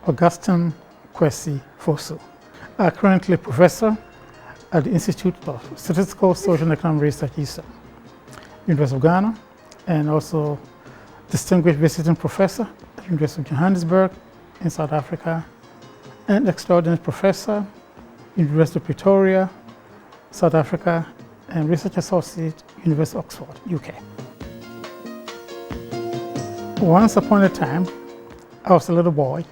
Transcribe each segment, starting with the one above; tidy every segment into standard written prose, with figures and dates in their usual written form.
Augustine Kwesi Fosu. Currently a professor at the Institute of Statistical, Social and Economic Research, ISA, University of Ghana, and also distinguished visiting professor at the University of Johannesburg in South Africa, and extraordinary professor, University of Pretoria, South Africa, and research associate, University of Oxford, UK. Once upon a time, I was a little boy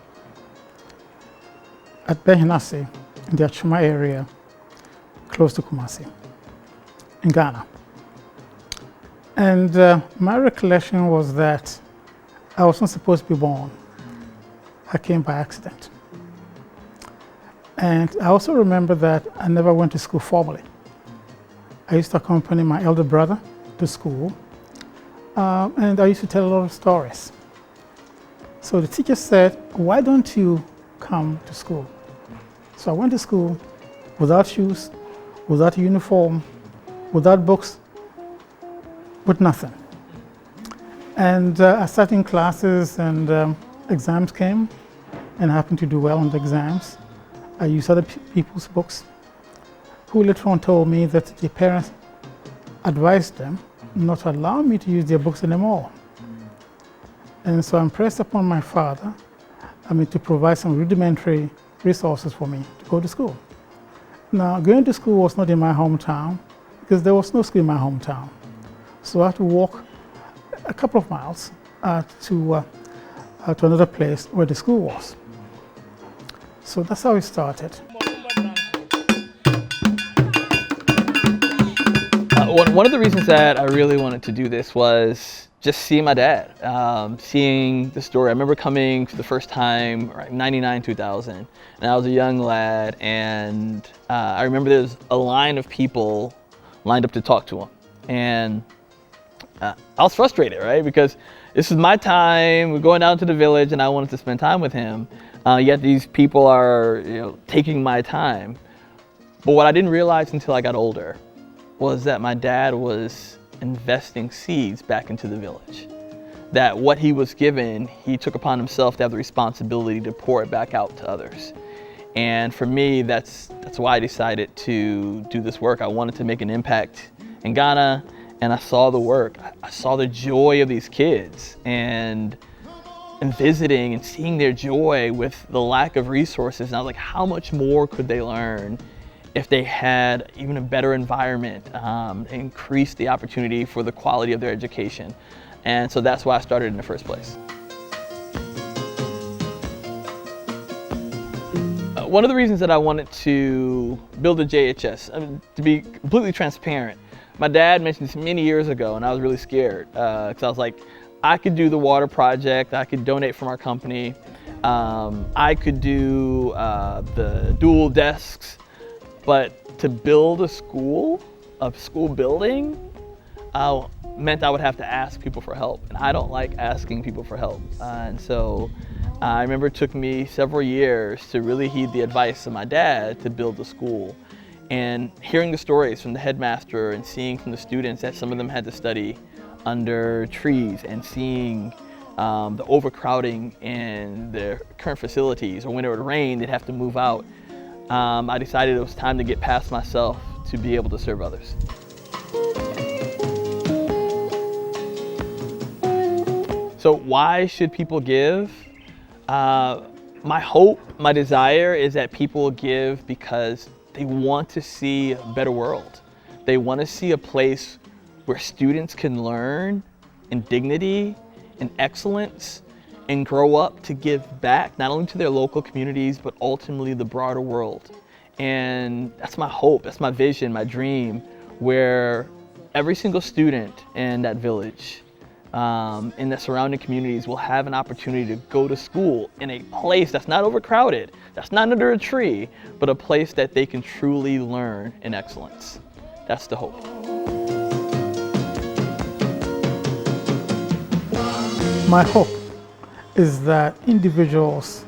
at Behinasi in the Achuma area, close to Kumasi, in Ghana. And my recollection was that I was not supposed to be born. I came by accident. And I also remember that I never went to school formally. I used to accompany my elder brother to school, and I used to tell a lot of stories. So the teacher said, "Why don't you come to school?" So I went to school without shoes, without a uniform, without books, with nothing. And I sat in classes, and exams came, and I happened to do well on the exams. I used other people's books, who later on told me that their parents advised them not to allow me to use their books anymore. And so I impressed upon my father, to provide some rudimentary resources for me to go to school. Now, going to school was not in my hometown, because there was no school in my hometown. So I had to walk a couple of miles to another place where the school was. So that's how it started. One of the reasons that I really wanted to do this was just seeing my dad, seeing the story. I remember coming for the first time, right, 99, 2000, and I was a young lad, and I remember there was a line of people lined up to talk to him. And I was frustrated, right? Because this is my time, we're going down to the village, and I wanted to spend time with him. Yet these people are, taking my time. But what I didn't realize until I got older was that my dad was investing seeds back into the village. That what he was given, he took upon himself to have the responsibility to pour it back out to others. And for me, that's why I decided to do this work. I wanted to make an impact in Ghana, and I saw the work. I saw the joy of these kids, and visiting and seeing their joy with the lack of resources. And I was like, how much more could they learn if they had even a better environment, increase the opportunity for the quality of their education. And so that's why I started in the first place. One of the reasons that I wanted to build a JHS, to be completely transparent, my dad mentioned this many years ago, and I was really scared, because I was like, I could do the water project, I could donate from our company, I could do the dual desks, but to build a school building, meant I would have to ask people for help, and I don't like asking people for help. And so I remember it took me several years to really heed the advice of my dad to build the school. And hearing the stories from the headmaster and seeing from the students that some of them had to study under trees, and seeing the overcrowding in their current facilities, or when it would rain, they'd have to move out. I decided it was time to get past myself to be able to serve others. So why should people give? My hope, my desire is that people give because they want to see a better world. They want to see a place where students can learn in dignity and excellence and grow up to give back, not only to their local communities, but ultimately the broader world. And that's my hope, that's my vision, my dream, where every single student in that village, in the surrounding communities, will have an opportunity to go to school in a place that's not overcrowded, that's not under a tree, but a place that they can truly learn in excellence. That's the hope. My hope is that individuals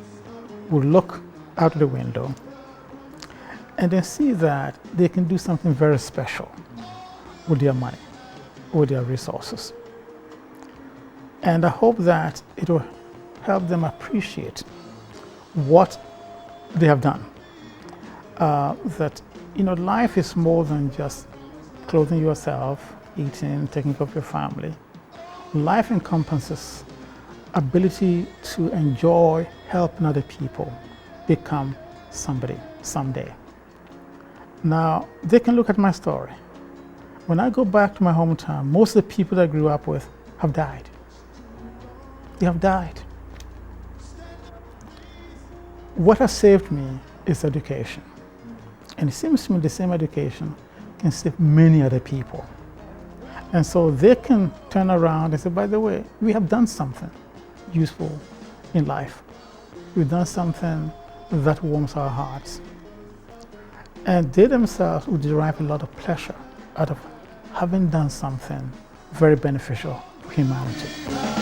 will look out the window and then see that they can do something very special with their money, with their resources. And I hope that it will help them appreciate what they have done. That, life is more than just clothing yourself, eating, taking care of your family. Life encompasses ability to enjoy helping other people become somebody someday. Now, they can look at my story. When I go back to my hometown, most of the people that I grew up with have died. They have died. What has saved me is education. And it seems to me the same education can save many other people. And so they can turn around and say, by the way, we have done something useful in life. We've done something that warms our hearts. And they themselves will derive a lot of pleasure out of having done something very beneficial to humanity.